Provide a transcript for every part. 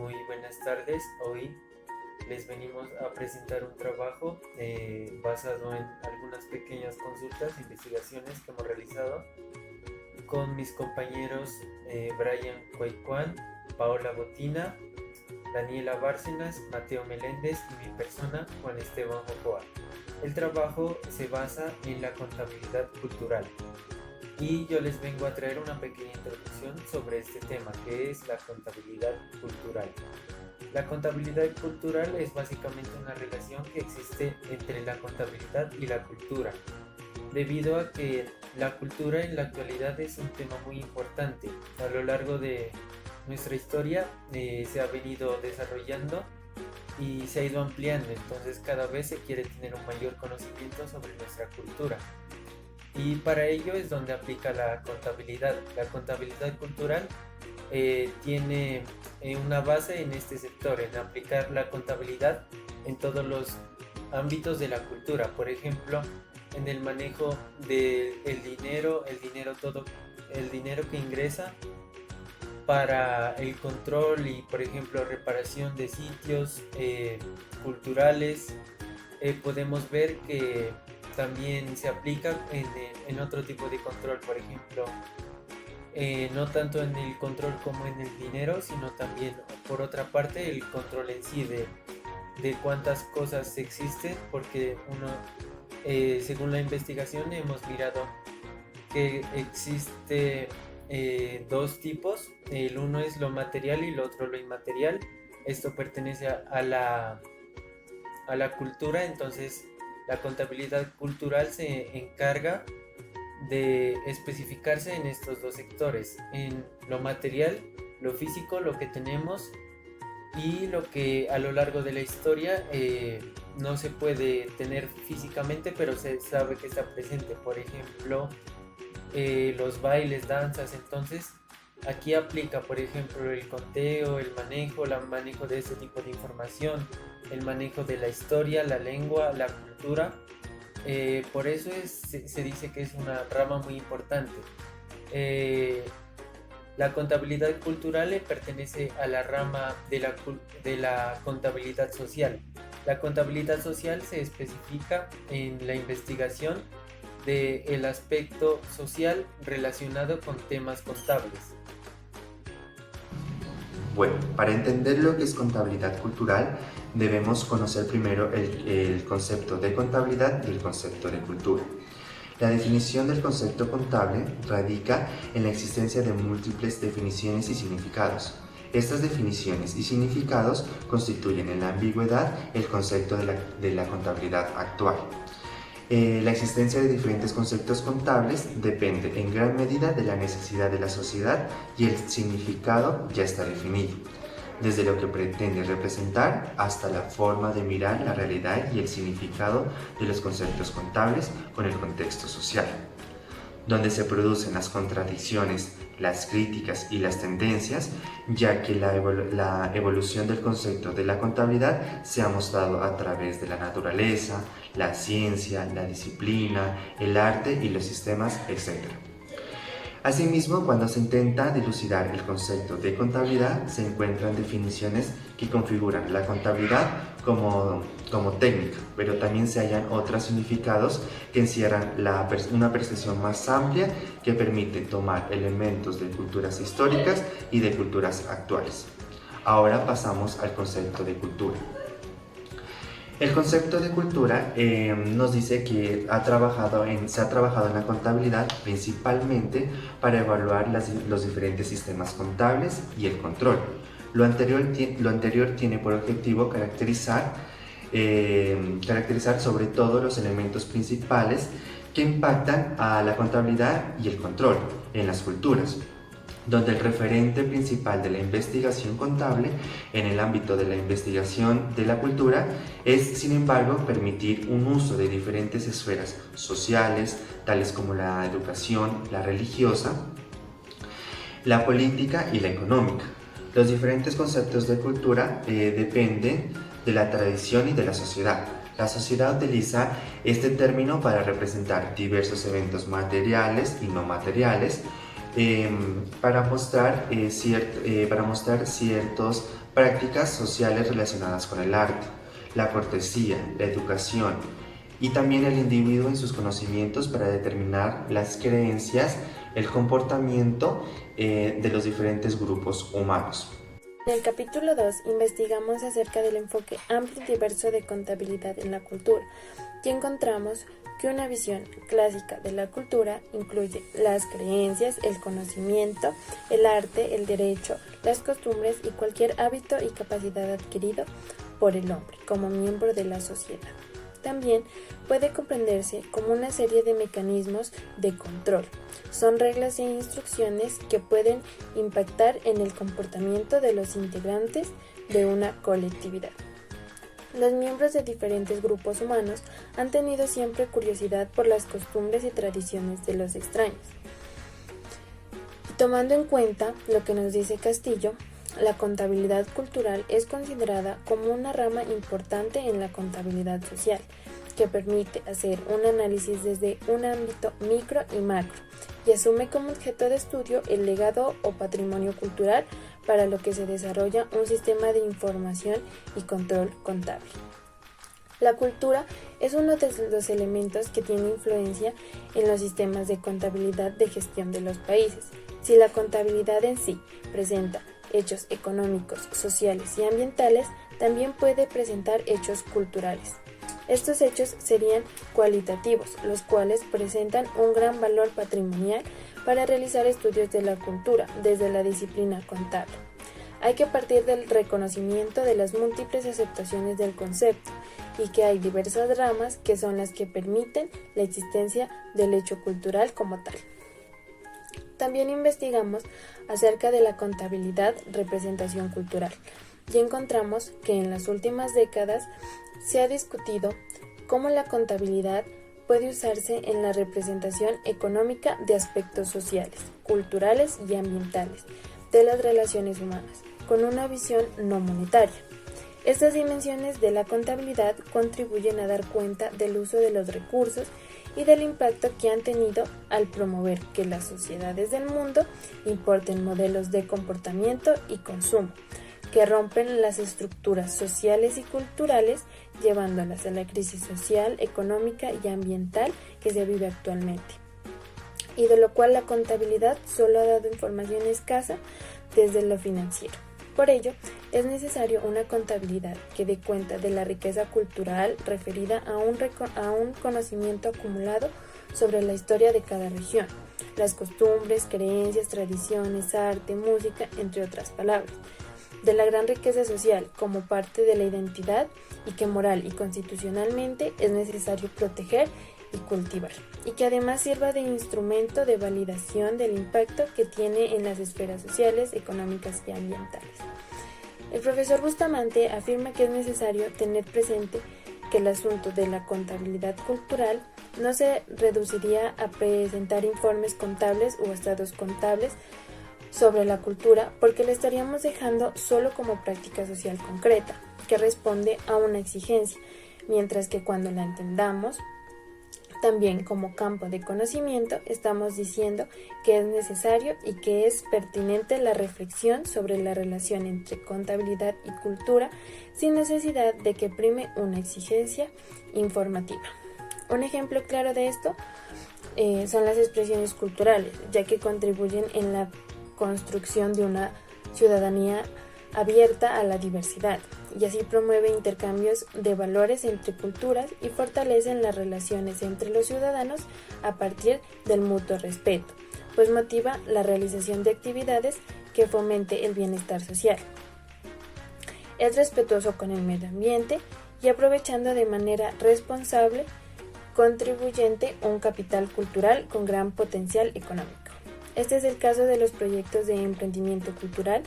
Muy buenas tardes. Hoy les venimos a presentar un trabajo basado en algunas pequeñas consultas e investigaciones que hemos realizado con mis compañeros Brian Cuaycuán, Paola Botina, Daniela Bárcenas, Mateo Meléndez y mi persona, Juan Esteban Jocoa. El trabajo se basa en la contabilidad cultural y yo les vengo a traer una pequeña introducción sobre este tema, que es la contabilidad cultural. La contabilidad cultural es básicamente una relación que existe entre la contabilidad y la cultura, debido a que la cultura en la actualidad es un tema muy importante. A lo largo de nuestra historia se ha venido desarrollando y se ha ido ampliando, entonces cada vez se quiere tener un mayor conocimiento sobre nuestra cultura. Y para ello es donde aplica la contabilidad. La contabilidad cultural tiene una base en este sector, en aplicar la contabilidad en todos los ámbitos de la cultura. Por ejemplo, en el manejo del dinero, el dinero que ingresa para el control y, por ejemplo, reparación de sitios culturales. Podemos ver que también se aplica en otro tipo de control, por ejemplo, no tanto en el control como en el dinero, sino también, por otra parte, el control en sí de cuántas cosas existen, porque según la investigación hemos mirado que existe dos tipos. El uno es lo material y el otro lo inmaterial. Esto pertenece a la cultura, entonces la contabilidad cultural se encarga de especificarse en estos dos sectores, en lo material, lo físico, lo que tenemos y lo que a lo largo de la historia no se puede tener físicamente, pero se sabe que está presente. Por ejemplo, los bailes, danzas. Entonces aquí aplica, por ejemplo, el conteo, el manejo de este tipo de información, el manejo de la historia, la lengua, la cultura. Por eso se dice que es una rama muy importante. La contabilidad cultural le pertenece a la rama de la contabilidad social. La contabilidad social se especifica en la investigación del aspecto social relacionado con temas contables. Bueno, para entender lo que es contabilidad cultural, debemos conocer primero el concepto de contabilidad y el concepto de cultura. La definición del concepto contable radica en la existencia de múltiples definiciones y significados. Estas definiciones y significados constituyen en la ambigüedad el concepto de la contabilidad actual. La existencia de diferentes conceptos contables depende en gran medida de la necesidad de la sociedad y el significado ya está definido, desde lo que pretende representar hasta la forma de mirar la realidad y el significado de los conceptos contables con el contexto social, donde se producen las contradicciones, las críticas y las tendencias, ya que la evolución del concepto de la contabilidad se ha mostrado a través de la naturaleza, la ciencia, la disciplina, el arte y los sistemas, etc. Asimismo, cuando se intenta dilucidar el concepto de contabilidad, se encuentran definiciones que configuran la contabilidad como técnica, pero también se hallan otros significados que encierran una percepción más amplia que permite tomar elementos de culturas históricas y de culturas actuales. Ahora pasamos al concepto de cultura. El concepto de cultura nos dice que se ha trabajado en la contabilidad principalmente para evaluar los diferentes sistemas contables y el control. Lo anterior tiene por objetivo caracterizar sobre todo los elementos principales que impactan a la contabilidad y el control en las culturas, donde el referente principal de la investigación contable en el ámbito de la investigación de la cultura es, sin embargo, permitir un uso de diferentes esferas sociales, tales como la educación, la religiosa, la política y la económica. Los diferentes conceptos de cultura dependen de la tradición y de la sociedad. La sociedad utiliza este término para representar diversos eventos materiales y no materiales, para mostrar ciertas prácticas sociales relacionadas con el arte, la cortesía, la educación y también el individuo en sus conocimientos para determinar las creencias, el comportamiento de los diferentes grupos humanos. En el capítulo 2 investigamos acerca del enfoque amplio y diverso de contabilidad en la cultura y encontramos que una visión clásica de la cultura incluye las creencias, el conocimiento, el arte, el derecho, las costumbres y cualquier hábito y capacidad adquirido por el hombre como miembro de la sociedad. También puede comprenderse como una serie de mecanismos de control. Son reglas e instrucciones que pueden impactar en el comportamiento de los integrantes de una colectividad. Los miembros de diferentes grupos humanos han tenido siempre curiosidad por las costumbres y tradiciones de los extraños. Y tomando en cuenta lo que nos dice Castillo, la contabilidad cultural es considerada como una rama importante en la contabilidad social, que permite hacer un análisis desde un ámbito micro y macro, y asume como objeto de estudio el legado o patrimonio cultural para lo que se desarrolla un sistema de información y control contable. La cultura es uno de los elementos que tiene influencia en los sistemas de contabilidad de gestión de los países. Si la contabilidad en sí presenta hechos económicos, sociales y ambientales, también puede presentar hechos culturales. Estos hechos serían cualitativos, los cuales presentan un gran valor patrimonial para realizar estudios de la cultura desde la disciplina contable. Hay que partir del reconocimiento de las múltiples aceptaciones del concepto y que hay diversas ramas que son las que permiten la existencia del hecho cultural como tal. También investigamos acerca de la contabilidad representación cultural y encontramos que en las últimas décadas se ha discutido cómo la contabilidad puede usarse en la representación económica de aspectos sociales, culturales y ambientales de las relaciones humanas, con una visión no monetaria. Estas dimensiones de la contabilidad contribuyen a dar cuenta del uso de los recursos y del impacto que han tenido al promover que las sociedades del mundo importen modelos de comportamiento y consumo, que rompen las estructuras sociales y culturales, llevándolas a la crisis social, económica y ambiental que se vive actualmente, y de lo cual la contabilidad solo ha dado información escasa desde lo financiero. Por ello, es necesario una contabilidad que dé cuenta de la riqueza cultural referida a un conocimiento acumulado sobre la historia de cada región, las costumbres, creencias, tradiciones, arte, música, entre otras palabras, de la gran riqueza social como parte de la identidad y que moral y constitucionalmente es necesario proteger y cultivar, y que además sirva de instrumento de validación del impacto que tiene en las esferas sociales, económicas y ambientales. El profesor Bustamante afirma que es necesario tener presente que el asunto de la contabilidad cultural no se reduciría a presentar informes contables o estados contables sobre la cultura, porque le estaríamos dejando solo como práctica social concreta, que responde a una exigencia, mientras que cuando la entendamos también como campo de conocimiento, estamos diciendo que es necesario y que es pertinente la reflexión sobre la relación entre contabilidad y cultura sin necesidad de que prime una exigencia informativa. Un ejemplo claro de esto son las expresiones culturales, ya que contribuyen en la construcción de una ciudadanía abierta a la diversidad, y así promueve intercambios de valores entre culturas y fortalecen las relaciones entre los ciudadanos a partir del mutuo respeto, pues motiva la realización de actividades que fomente el bienestar social. Es respetuoso con el medio ambiente y aprovechando de manera responsable, contribuyente un capital cultural con gran potencial económico. Este es el caso de los proyectos de emprendimiento cultural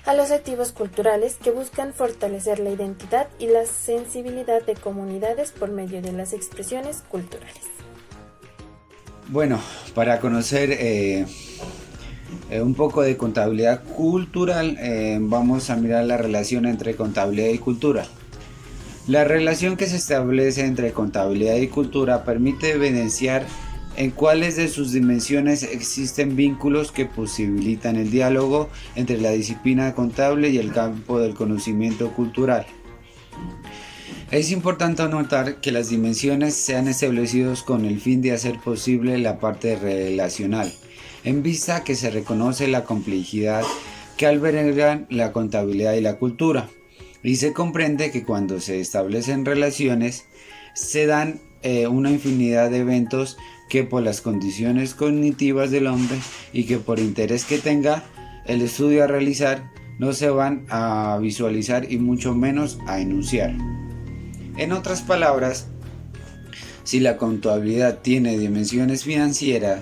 a los activos culturales que buscan fortalecer la identidad y la sensibilidad de comunidades por medio de las expresiones culturales. Bueno, para conocer un poco de contabilidad cultural, vamos a mirar la relación entre contabilidad y cultura. La relación que se establece entre contabilidad y cultura permite evidenciar en cuáles de sus dimensiones existen vínculos que posibilitan el diálogo entre la disciplina contable y el campo del conocimiento cultural. Es importante notar que las dimensiones se han establecido con el fin de hacer posible la parte relacional, en vista que se reconoce la complejidad que albergan la contabilidad y la cultura, y se comprende que cuando se establecen relaciones se dan una infinidad de eventos que por las condiciones cognitivas del hombre y que por interés que tenga el estudio a realizar no se van a visualizar y mucho menos a enunciar. En otras palabras, si la contabilidad tiene dimensiones financieras,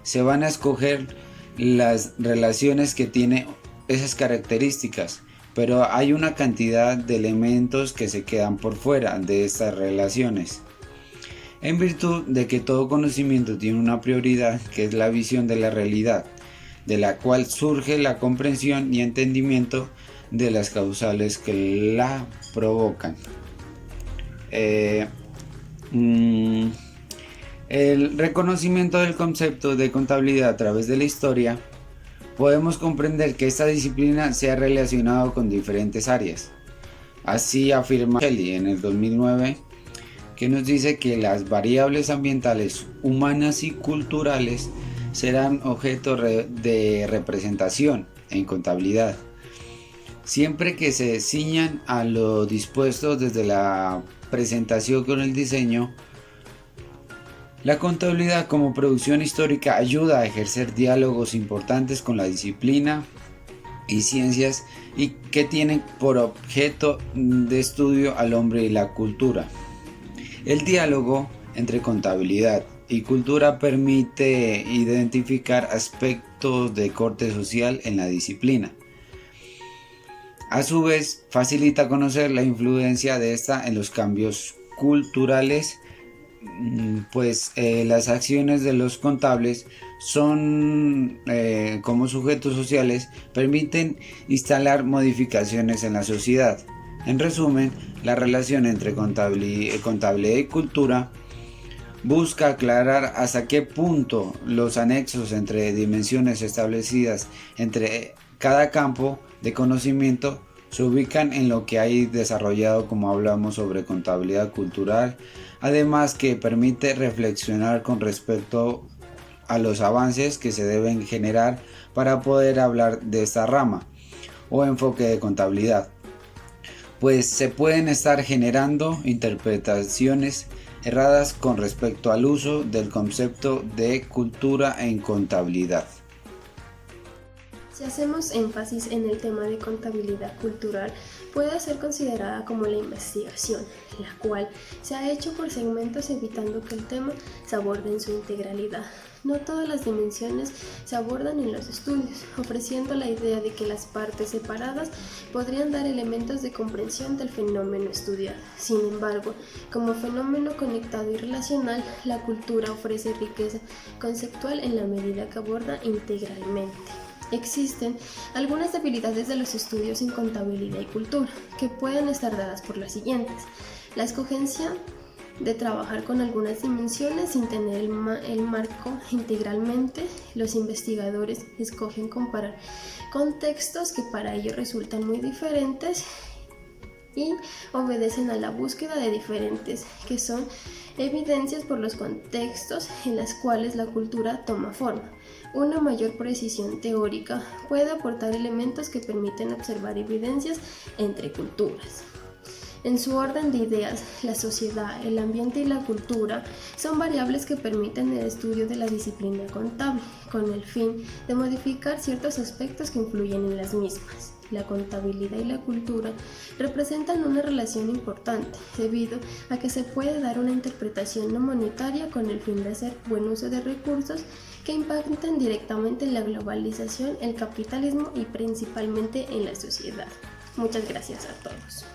se van a escoger las relaciones que tiene esas características, pero hay una cantidad de elementos que se quedan por fuera de estas relaciones. En virtud de que todo conocimiento tiene una prioridad, que es la visión de la realidad, de la cual surge la comprensión y entendimiento de las causales que la provocan. El reconocimiento del concepto de contabilidad a través de la historia, podemos comprender que esta disciplina se ha relacionado con diferentes áreas. Así afirma Shelley en el 2009, que nos dice que las variables ambientales, humanas y culturales serán objeto de representación en contabilidad, siempre que se ciñan a lo dispuesto desde la presentación con el diseño. La contabilidad como producción histórica ayuda a ejercer diálogos importantes con la disciplina y ciencias y que tienen por objeto de estudio al hombre y la cultura. El diálogo entre contabilidad y cultura permite identificar aspectos de corte social en la disciplina. A su vez, facilita conocer la influencia de esta en los cambios culturales, pues las acciones de los contables son como sujetos sociales, permiten instalar modificaciones en la sociedad. En resumen, la relación entre contabilidad y cultura busca aclarar hasta qué punto los anexos entre dimensiones establecidas entre cada campo de conocimiento se ubican en lo que hay desarrollado, como hablamos sobre contabilidad cultural, además que permite reflexionar con respecto a los avances que se deben generar para poder hablar de esta rama o enfoque de contabilidad, pues se pueden estar generando interpretaciones erradas con respecto al uso del concepto de cultura en contabilidad. Si hacemos énfasis en el tema de contabilidad cultural, puede ser considerada como la investigación, la cual se ha hecho por segmentos evitando que el tema se aborde en su integralidad. No todas las dimensiones se abordan en los estudios, ofreciendo la idea de que las partes separadas podrían dar elementos de comprensión del fenómeno estudiado. Sin embargo, como fenómeno conectado y relacional, la cultura ofrece riqueza conceptual en la medida que aborda integralmente. Existen algunas debilidades de los estudios en contabilidad y cultura, que pueden estar dadas por las siguientes: la escogencia de trabajar con algunas dimensiones sin tener el marco integralmente. Los investigadores escogen comparar contextos que para ellos resultan muy diferentes y obedecen a la búsqueda de diferentes, que son evidencias por los contextos en los cuales la cultura toma forma. Una mayor precisión teórica puede aportar elementos que permiten observar evidencias entre culturas. En su orden de ideas, la sociedad, el ambiente y la cultura son variables que permiten el estudio de la disciplina contable, con el fin de modificar ciertos aspectos que influyen en las mismas. La contabilidad y la cultura representan una relación importante, debido a que se puede dar una interpretación no monetaria con el fin de hacer buen uso de recursos que impactan directamente en la globalización, el capitalismo y principalmente en la sociedad. Muchas gracias a todos.